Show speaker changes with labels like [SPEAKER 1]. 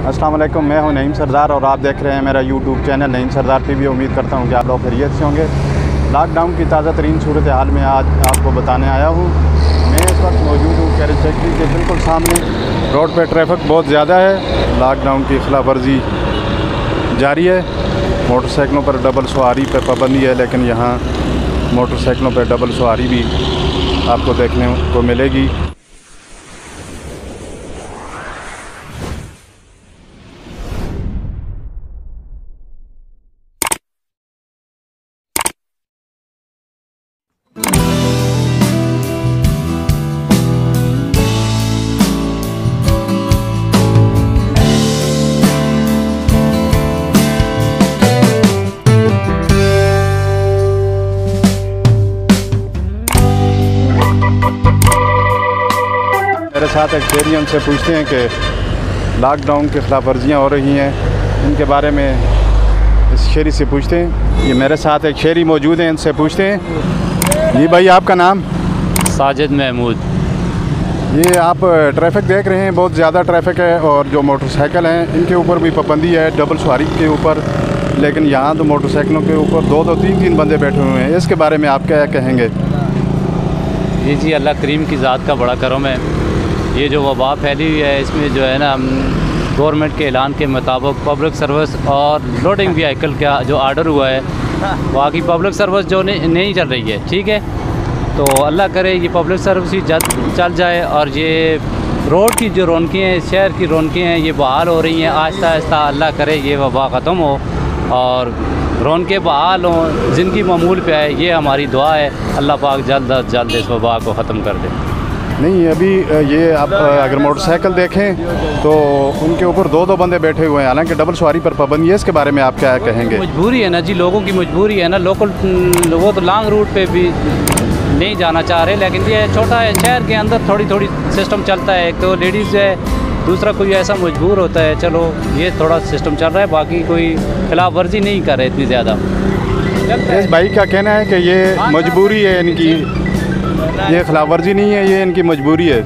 [SPEAKER 1] अस्सलाम वालेकुम, मैं हूं नईम सरदार और आप देख रहे हैं मेरा यूट्यूब चैनल नईम सरदार टीवी। उम्मीद करता हूं कि आप लोग खैरियत से होंगे। लॉकडाउन की ताज़ा तरीन सूरत हाल में आज आपको बताने आया हूं। मैं इस वक्त मौजूद हूं कैरेज फैक्ट्री के बिल्कुल सामने। रोड पर ट्रैफिक बहुत ज़्यादा है। लॉकडाउन की खिलाफ वर्जी जारी है। मोटरसाइकिलों पर डबल सवारी पर पाबंदी है, लेकिन यहाँ मोटरसाइकिलों पर डबल सवारी भी आपको देखने को मिलेगी। मेरे साथ एक शेरी, उनसे पूछते हैं कि लॉकडाउन की खिलाफ वर्जियाँ हो रही हैं, इनके बारे में इस शेरी से पूछते हैं। ये मेरे साथ एक शेरी मौजूद हैं, इनसे पूछते हैं। जी भाई, आपका नाम?
[SPEAKER 2] साजिद महमूद।
[SPEAKER 1] ये आप ट्रैफिक देख रहे हैं, बहुत ज़्यादा ट्रैफिक है और जो मोटरसाइकिल हैं इनके ऊपर भी पाबंदी है डबल सवारी के ऊपर, लेकिन यहाँ तो मोटरसाइकिलों के ऊपर दो तीन बंदे बैठे हुए हैं। इसके बारे में आप क्या कहेंगे?
[SPEAKER 2] जी, अल्लाह करीम की ज़ात का बड़ा करम है। ये जो वबा फैली हुई है, इसमें जो है ना गवर्नमेंट के ऐलान के मुताबिक पब्लिक सर्विस और लोडिंग व्हीकल का जो आर्डर हुआ है, बाकी पब्लिक सर्विस जो नहीं चल रही है, ठीक है। तो अल्लाह करे ये पब्लिक सर्विस ही जल्द चल जाए और ये रोड की जो रौनकें हैं, शहर की रौनकें हैं, ये बहाल हो रही हैं आहिस्ता आहिस्ता। अल्लाह करे ये वबा ख़त्म हो और रौनकें बहाल हों, ज़िंदगी मामूल पे आए, ये हमारी दुआ है। अल्लाह पाक जल्द अज जल्द इस वबा को ख़त्म कर दे।
[SPEAKER 1] नहीं, अभी ये आप अगर मोटरसाइकिल देखें तो उनके ऊपर दो बंदे बैठे हुए हैं, हालांकि डबल सवारी पर पाबंदी है। इसके बारे में आप क्या कहेंगे?
[SPEAKER 2] मजबूरी है ना जी, लोगों की मजबूरी है ना। लोकल वो तो लॉन्ग रूट पे भी नहीं जाना चाह रहे, लेकिन ये छोटा है, शहर के अंदर थोड़ी सिस्टम चलता है। एक तो लेडीज़ है, दूसरा कोई ऐसा मजबूर होता है, चलो ये थोड़ा सिस्टम चल रहा है, बाकी कोई खिलाफ वर्जी नहीं कर रहे इतनी ज़्यादा।
[SPEAKER 1] इस भाई का कहना है कि ये मजबूरी है इनकी, ये खिलाफ वर्जी नहीं है, ये इनकी मजबूरी है।